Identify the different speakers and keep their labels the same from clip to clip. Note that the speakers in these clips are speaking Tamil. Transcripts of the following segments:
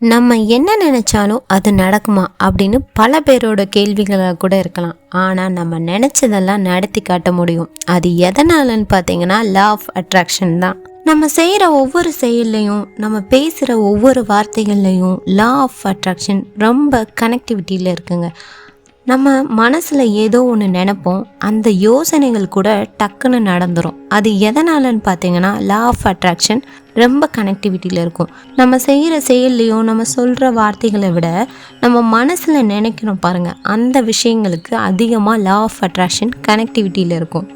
Speaker 1: நம்ம என்ன நினைச்சாலும் அது நடக்குமா அப்படின்னு பல பேரோட கேள்விகளாக கூட இருக்கலாம். ஆனால் நம்ம நினைச்சதெல்லாம் நடத்தி காட்ட முடியும். அது எதனாலன்னு பார்த்தீங்கன்னா லா ஆஃப் அட்ராக்ஷன் தான். நம்ம செய்கிற ஒவ்வொரு செயல்லையும், நம்ம பேசுகிற ஒவ்வொரு வார்த்தைகள்லையும் லா ஆஃப் அட்ராக்ஷன் ரொம்ப கனெக்டிவிட்டியில் இருக்குங்க. நம்ம மனசில் ஏதோ ஒன்று நினைப்போம், அந்த யோசனைகள் கூட டக்குன்னு நடந்துடும். அது எதனாலன்னு பார்த்தீங்கன்னா லா ஆஃப் அட்ராக்ஷன் ரொம்ப கனெக்டிவிட்டியில் இருக்கும். நம்ம செய்கிற செயல்லையும் நம்ம சொல்கிற வார்த்தைகளை விட நம்ம மனசில் நினைக்கிறோம் பாருங்கள், அந்த விஷயங்களுக்கு அதிகமாக லா ஆஃப் அட்ராக்ஷன் கனெக்டிவிட்டியில் இருக்கும்.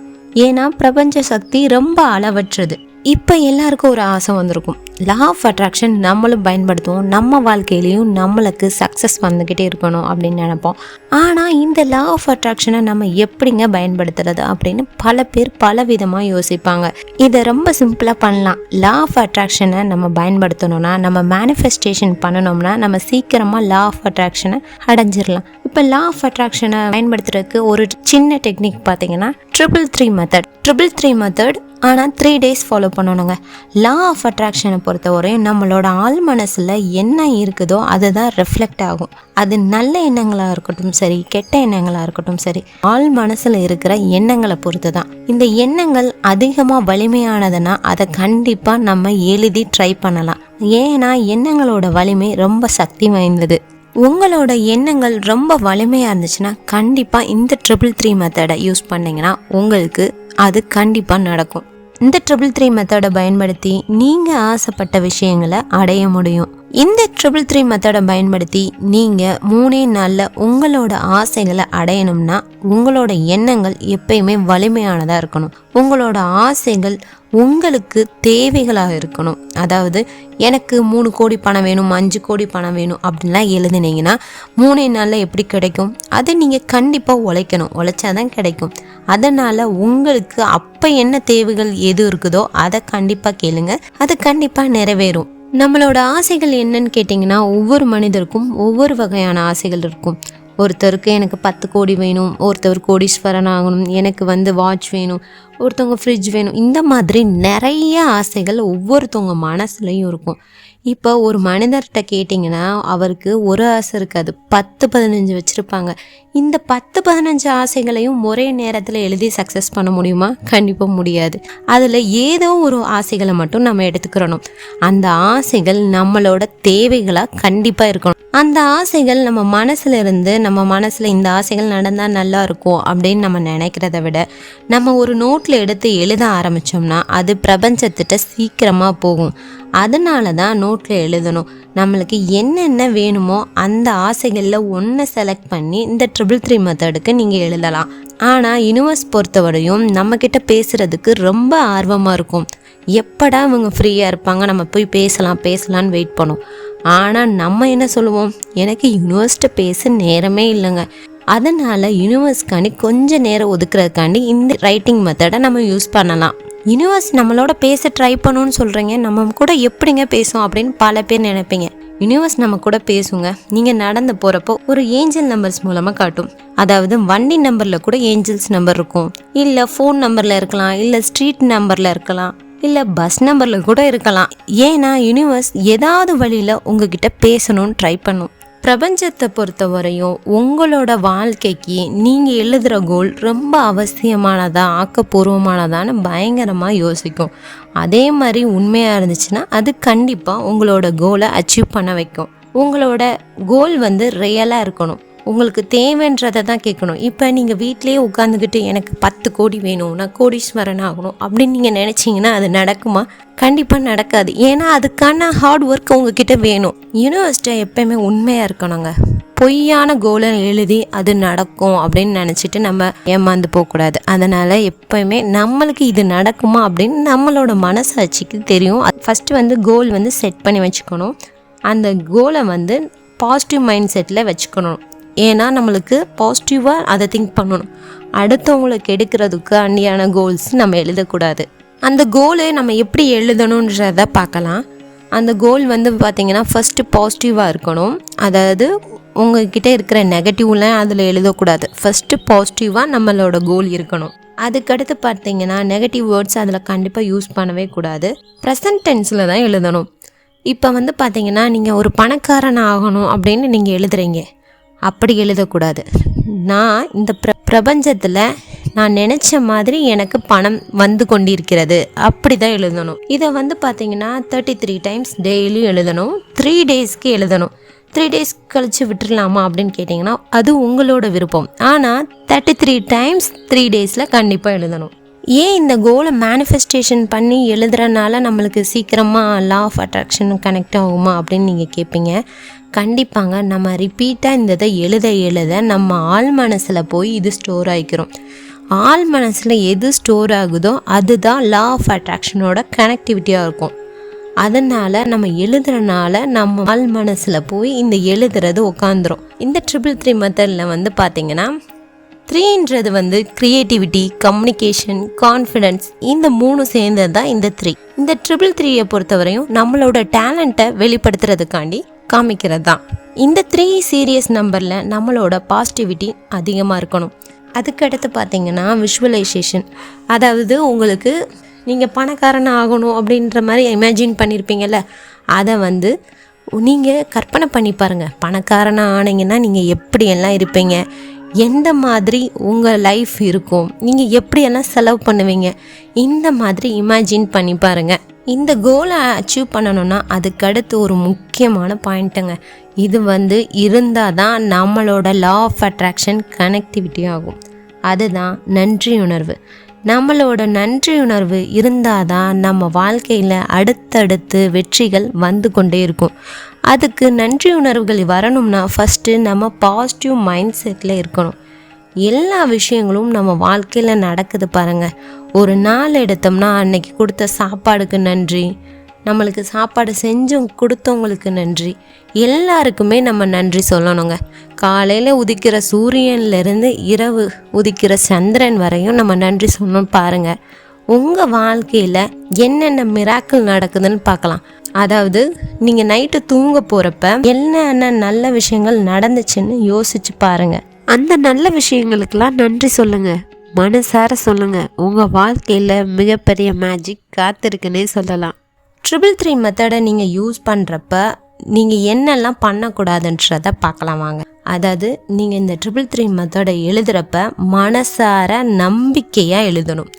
Speaker 1: ஏன்னா பிரபஞ்ச சக்தி ரொம்ப அளவற்றது. இப்போ எல்லாருக்கும் ஒரு ஆசை வந்திருக்கும், லா ஆஃப் அட்ராக்ஷன் நம்மளும் பயன்படுத்துவோம், நம்ம வாழ்க்கையிலையும் நம்மளுக்கு சக்ஸஸ் வந்துக்கிட்டே இருக்கணும் அப்படின்னு நினைப்போம். ஆனால் இந்த லா ஆஃப் அட்ராக்ஷனை நம்ம எப்படிங்க பயன்படுத்துறது அப்படின்னு பல பேர் பல விதமாக யோசிப்பாங்க. இதை ரொம்ப சிம்பிளாக பண்ணலாம். லா ஆஃப் அட்ராக்ஷனை நம்ம பயன்படுத்தணும்னா, நம்ம மேனிஃபெஸ்டேஷன் பண்ணணும்னா நம்ம சீக்கிரமாக லா ஆஃப் அட்ராக்ஷனை அடைஞ்சிடலாம். இப்போ லா ஆஃப் அட்ராக்ஷனை பயன்படுத்துறதுக்கு ஒரு சின்ன டெக்னிக் பார்த்தீங்கன்னா 333 மெத்தட். ஆனால் 3 days ஃபாலோ பண்ணணுங்க. லா ஆஃப் அட்ராக்ஷனை பொறுத்தவரையும் நம்மளோட ஆள் மனசில் என்ன இருக்குதோ அதுதான் ரிஃப்ளெக்ட் ஆகும். அது நல்ல எண்ணங்களாக இருக்கட்டும் சரி, கெட்ட எண்ணங்களாக இருக்கட்டும் சரி, ஆள் மனசில் இருக்கிற எண்ணங்களை பொறுத்து தான். இந்த எண்ணங்கள் அதிகமாக வலிமையானதுன்னா அதை கண்டிப்பாக நம்ம எழுதி ட்ரை பண்ணலாம். ஏன்னா எண்ணங்களோட வலிமை ரொம்ப சக்தி வாய்ந்தது. உங்களோட எண்ணங்கள் ரொம்ப வலிமையாக இருந்துச்சுன்னா கண்டிப்பாக இந்த 333 மெத்தடை யூஸ் பண்ணிங்கன்னா உங்களுக்கு அது கண்டிப்பாக நடக்கும். இந்த 333 மெத்தடை பயன்படுத்தி நீங்கள் ஆசைப்பட்ட விஷயங்களை அடைய முடியும். இந்த 333 மெத்தடை பயன்படுத்தி நீங்கள் 3 நாளில் உங்களோட ஆசைகளை அடையணும்னா உங்களோட எண்ணங்கள் எப்பயுமே வலிமையானதாக இருக்கணும். உங்களோட ஆசைகள் உங்களுக்கு தேவைகளாக இருக்கணும். அதாவது எனக்கு 3 கோடி பணம் வேணும், 5 கோடி பணம் வேணும் அப்படின்லாம் எழுதினீங்கன்னா 3 நாளில் எப்படி கிடைக்கும்? அதை நீங்கள் கண்டிப்பாக உழைக்கணும், உழைச்சாதான் கிடைக்கும். அதனால் உங்களுக்கு அப்போ என்ன தேவைகள் எது இருக்குதோ அதை கண்டிப்பாக கேளுங்க, அது கண்டிப்பாக நிறைவேறும். நம்மளோட ஆசைகள் என்னன்னு கேட்டிங்கன்னா ஒவ்வொரு மனிதருக்கும் ஒவ்வொரு வகையான ஆசைகள் இருக்கும். ஒருத்தருக்கு எனக்கு 10 கோடி வேணும், ஒருத்தர் கோடீஸ்வரன் ஆகணும், எனக்கு வாட்ச் வேணும், ஒருத்தவங்க ஃப்ரிட்ஜ் வேணும். இந்த மாதிரி நிறைய ஆசைகள் ஒவ்வொருத்தவங்க மனசுலையும் இருக்கும். இப்போ ஒரு மனிதர்கிட்ட கேட்டிங்கன்னா அவருக்கு ஒரு ஆசை இருக்காது, 10-15 வச்சுருப்பாங்க. இந்த 10-15 ஆசைகளையும் ஒரே நேரத்தில் எழுதி சக்ஸஸ் பண்ண முடியுமா? கண்டிப்பாக முடியாது. அதில் ஏதோ ஒரு ஆசைகளை மட்டும் நம்ம எடுத்துக்கிறணும். அந்த ஆசைகள் நம்மளோட தேவைகளாக கண்டிப்பாக இருக்கணும். அந்த ஆசைகள் நம்ம மனசில் இருந்து, நம்ம மனசில் இந்த ஆசைகள் நடந்தால் நல்லா இருக்கும் அப்படின்னு நம்ம நினைக்கிறத விட நம்ம ஒரு நோட்டில் எடுத்து எழுத ஆரம்பித்தோம்னா அது பிரபஞ்சத்திட்ட சீக்கிரமாக போகும். அதனால தான் நோட்டில் எழுதணும். நம்மளுக்கு என்னென்ன வேணுமோ அந்த ஆசைகளில் ஒன்றை செலக்ட் பண்ணி இந்த 333 மெத்தடுக்கு நீங்கள் எழுதலாம். ஆனால் யூனிவர்ஸ் பொறுத்தவரையும் நம்மக்கிட்ட பேசுகிறதுக்கு ரொம்ப ஆர்வமாக இருக்கும். எப்படா இவங்க ஃப்ரீயாக இருப்பாங்க, நம்ம போய் பேசலான்னு வெயிட் பண்ணோம். ஆனால் நம்ம என்ன சொல்லுவோம், எனக்கு யூனிவர்ஸ்கிட்ட பேச நேரமே இல்லைங்க. அதனால் யூனிவர்ஸ்க்காண்டி கொஞ்சம் நேரம் ஒதுக்குறதுக்காண்டி இந்த ரைட்டிங் மெத்தடை நம்ம யூஸ் பண்ணலாம். யூனிவர்ஸ் நம்மளோட பேச ட்ரை பண்ணணும்னு சொல்கிறீங்க, நம்ம கூட எப்படிங்க பேசும் அப்படின்னு பல பேர் நினைப்பீங்க. யூனிவர்ஸ் நம்ம கூட பேசுங்க. நீங்கள் நடந்து போகிறப்போ ஒரு ஏஞ்சல் நம்பர்ஸ் மூலமாக காட்டும். அதாவது வண்டி நம்பரில் கூட ஏஞ்சல்ஸ் நம்பர் இருக்கும், இல்லை ஃபோன் நம்பரில் இருக்கலாம், இல்லை ஸ்ட்ரீட் நம்பரில் இருக்கலாம், இல்லை பஸ் நம்பரில் கூட இருக்கலாம். ஏன்னா யூனிவர்ஸ் ஏதாவது வழியில் உங்ககிட்ட பேசணும்னு ட்ரை பண்ணும். பிரபஞ்சத்தை பொறுத்த வரையும் உங்களோட வாழ்க்கைக்கு நீங்கள் எழுதுகிற கோல் ரொம்ப அவசியமானதா, ஆக்கப்பூர்வமானதான்னு பயங்கரமாக யோசிக்கும். அதே மாதிரி உண்மையாக இருந்துச்சுன்னா அது கண்டிப்பாக உங்களோட கோலை அச்சீவ் பண்ண வைக்கும். உங்களோட கோல் ரியலாக இருக்கணும், உங்களுக்கு தேவைன்றதை தான் கேட்கணும். இப்போ நீங்கள் வீட்டிலேயே உட்காந்துக்கிட்டு எனக்கு 10 கோடி வேணும், நான் கோடீஸ்வரன் ஆகணும் அப்படின்னு நீங்கள் நினச்சிங்கன்னா அது நடக்குமா? கண்டிப்பாக நடக்காது. ஏன்னா அதுக்கான ஹார்ட் ஒர்க் உங்ககிட்ட வேணும். யூனிவர்ஸ்ட்டை எப்பயுமே உண்மையாக இருக்கணுங்க. பொய்யான கோலை எழுதி அது நடக்கும் அப்படின்னு நினச்சிட்டு நம்ம ஏமாந்து போகக்கூடாது. அதனால் எப்பயுமே நம்மளுக்கு இது நடக்குமா அப்படின்னு நம்மளோட மனசாட்சிக்கு தெரியும். ஃபஸ்ட்டு கோல் செட் பண்ணி வச்சுக்கணும். அந்த கோலை பாசிட்டிவ் மைண்ட் செட்டில் வச்சுக்கணும். ஏன்னா நம்மளுக்கு பாசிட்டிவாக அதை திங்க் பண்ணணும். அடுத்தவங்களுக்கு எடுக்கிறதுக்கு அண்டியான கோல்ஸ் நம்ம எழுதக்கூடாது. அந்த கோலை நம்ம எப்படி எழுதணுன்றதை பார்க்கலாம். அந்த கோல் பார்த்திங்கன்னா ஃபஸ்ட்டு பாசிட்டிவாக இருக்கணும். அதாவது உங்ககிட்ட இருக்கிற நெகட்டிவ்லாம் அதில் எழுதக்கூடாது. ஃபஸ்ட்டு பாசிட்டிவாக நம்மளோட கோல் இருக்கணும். அதுக்கடுத்து பார்த்திங்கன்னா நெகட்டிவ் வேர்ட்ஸ் அதில் கண்டிப்பாக யூஸ் பண்ணவே கூடாது. ப்ரெசன்ட் டென்ஸில் தான் எழுதணும். இப்போ வந்து பார்த்தீங்கன்னா நீங்கள் ஒரு பணக்காரன் ஆகணும் அப்படின்னு நீங்கள் எழுதுறீங்க. அப்படி எழுதக்கூடாது. நான் இந்த பிரபஞ்சத்தில் நான் நினச்ச மாதிரி எனக்கு பணம் வந்து கொண்டிருக்கிறது அப்படி தான் எழுதணும். இதை வந்து பார்த்தீங்கன்னா 33 டைம்ஸ் டெய்லியும் எழுதணும். 3 டேஸ்க்கு எழுதணும். 3 டேஸ் கழித்து விட்டுடலாமா அப்படின்னு கேட்டிங்கன்னா அது உங்களோட விருப்பம். ஆனால் 33 டைம்ஸ் 3 டேஸில் கண்டிப்பாக எழுதணும். ஏன் இந்த கோலை மேனிஃபெஸ்டேஷன் பண்ணி எழுதுறதுனால நம்மளுக்கு சீக்கிரமாக லா ஆஃப் அட்ராக்ஷன் கனெக்ட் ஆகுமா அப்படின்னு நீங்கள் கேட்பீங்க. கண்டிப்பாங்க. நம்ம ரிப்பீட்டாக இந்த இதை எழுத நம்ம ஆள் மனசில் போய் இது ஸ்டோர் ஆகிக்கிறோம். ஆள் மனசில் எது ஸ்டோர் ஆகுதோ அதுதான் லா ஆஃப் அட்ராக்ஷனோட கனெக்டிவிட்டியாக இருக்கும். அதனால் நம்ம எழுதுறதுனால நம்ம ஆள் மனசில் போய் இந்த எழுதுறது உட்காந்துரும். இந்த 333 மெத்தடில் வந்து பார்த்திங்கன்னா 3ன்றது வந்து க்ரியேட்டிவிட்டி, கம்யூனிகேஷன், கான்ஃபிடென்ஸ், இந்த 3 சேர்ந்தது தான் இந்த 3. இந்த 333 பொறுத்தவரையும் நம்மளோட டேலண்ட்டை வெளிப்படுத்துறதுக்காண்டி காமிக்கிறது தான். இந்த 3 சீரியஸ் நம்பரில் நம்மளோட பாசிட்டிவிட்டி அதிகமாக இருக்கணும். அதுக்கடுத்து பார்த்திங்கன்னா விஷுவலைசேஷன். அதாவது உங்களுக்கு நீங்கள் பணக்காரன் ஆகணும் அப்படின்ற மாதிரி இமேஜின் பண்ணியிருப்பீங்கள்ல, அதை வந்து நீங்கள் கற்பனை பண்ணி பாருங்கள். பணக்காரனாக ஆனீங்கன்னா நீங்கள் எப்படியெல்லாம் இருப்பீங்க, எந்த மாதிரி உங்கள் லைஃப் இருக்கும், நீங்கள் எப்படியெல்லாம் செலவு பண்ணுவீங்க, இந்த மாதிரி இமேஜின் பண்ணி பாருங்கள். இந்த கோலை அச்சீவ் பண்ணணுன்னா அதுக்கடுத்து ஒரு முக்கியமான பாயிண்ட்டுங்க. இது வந்து இருந்தால் தான் நம்மளோட லா ஆஃப் அட்ராக்ஷன் கனெக்டிவிட்டி ஆகும். அதுதான் நன்றியுணர்வு. நம்மளோட நன்றியுணர்வு இருந்தால் தான் நம்ம வாழ்க்கையில் அடுத்தடுத்து வெற்றிகள் வந்து கொண்டே இருக்கும். அதுக்கு நன்றியுணர்வுகள் வரணும்னா ஃபஸ்ட்டு நம்ம பாசிட்டிவ் மைண்ட் செட்டில் இருக்கணும். எல்லா விஷயங்களும் நம்ம வாழ்க்கையில் நடக்குது பாருங்கள். ஒரு நாள் எடுத்தோம்னா அன்னைக்கு கொடுத்த சாப்பாடுக்கு நன்றி, நம்மளுக்கு சாப்பாடு செஞ்சும் கொடுத்தவங்களுக்கு நன்றி, எல்லாருக்குமே நம்ம நன்றி சொல்லணுங்க. காலையில் உதிக்கிற சூரியன்லேருந்து இரவு உதிக்கிற சந்திரன் வரையும் நம்ம நன்றி சொல்லணும். பாருங்கள், உங்கள் வாழ்க்கையில் என்னென்ன மிராக்கிள் நடக்குதுன்னு பார்க்கலாம். அதாவது நீங்கள் நைட்டு தூங்க போகிறப்ப என்னென்ன நல்ல விஷயங்கள் நடந்துச்சுன்னு யோசிச்சு பாருங்கள். அந்த நல்ல விஷயங்களுக்கெல்லாம் நன்றி சொல்லுங்கள், மனசார சொல்லுங்கள். உங்கள் வாழ்க்கையில் மிகப்பெரிய மேஜிக் காத்திருக்குன்னே சொல்லலாம். 333 மெத்தடை நீங்கள் யூஸ் பண்ணுறப்ப நீங்கள் என்னெல்லாம் பண்ணக்கூடாதுன்றதை பார்க்கலாம் வாங்க. அதாவது நீங்கள் இந்த 333 மெத்தடை எழுதுகிறப்ப மனசார நம்பிக்கையாக எழுதணும்.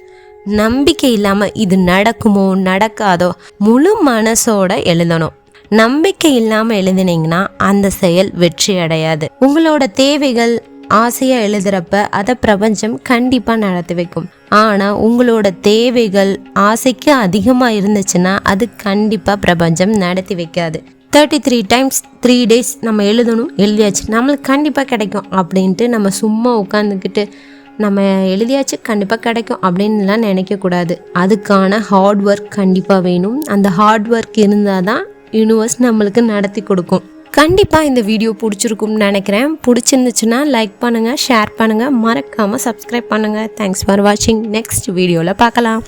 Speaker 1: நம்பிக்கை இல்லாமல் இது நடக்குமோ நடக்காதோ முழு மனசோட எழுதணும். நம்பிக்கை இல்லாமல் எழுதினீங்கன்னா அந்த செயல் வெற்றி அடையாது. உங்களோட தேவைகள் ஆசையாக எழுதுகிறப்ப அதை பிரபஞ்சம் கண்டிப்பாக நடத்தி வைக்கும். ஆனால் உங்களோட தேவைகள் ஆசைக்கு அதிகமாக இருந்துச்சுன்னா அது கண்டிப்பாக பிரபஞ்சம் நடத்தி வைக்காது. 33 டைம்ஸ் 3 டேஸ் நம்ம எழுதணும். எழுதியாச்சு நம்மளுக்கு கண்டிப்பாக கிடைக்கும் அப்படின்ட்டு நம்ம சும்மா உட்காந்துக்கிட்டு நம்ம எழுதியாச்சு கண்டிப்பாக கிடைக்கும் அப்படின்லாம் நினைக்கக்கூடாது. அதுக்கான ஹார்ட் ஒர்க் கண்டிப்பாக வேணும். அந்த ஹார்ட் ஒர்க் இருந்தால் தான் யூனிவர்ஸ் நம்மளுக்கு நடத்தி கொடுக்கும். கண்டிப்பாக இந்த வீடியோ பிடிச்சிருக்கும்னு நினைக்கிறேன். பிடிச்சிருந்துச்சுன்னா லைக் பண்ணுங்கள், ஷேர் பண்ணுங்கள், மறக்காமல் சப்ஸ்கிரைப் பண்ணுங்கள். தேங்க்ஸ் ஃபார் வாட்சிங். நெக்ஸ்ட் வீடியோவில் பார்க்கலாம்.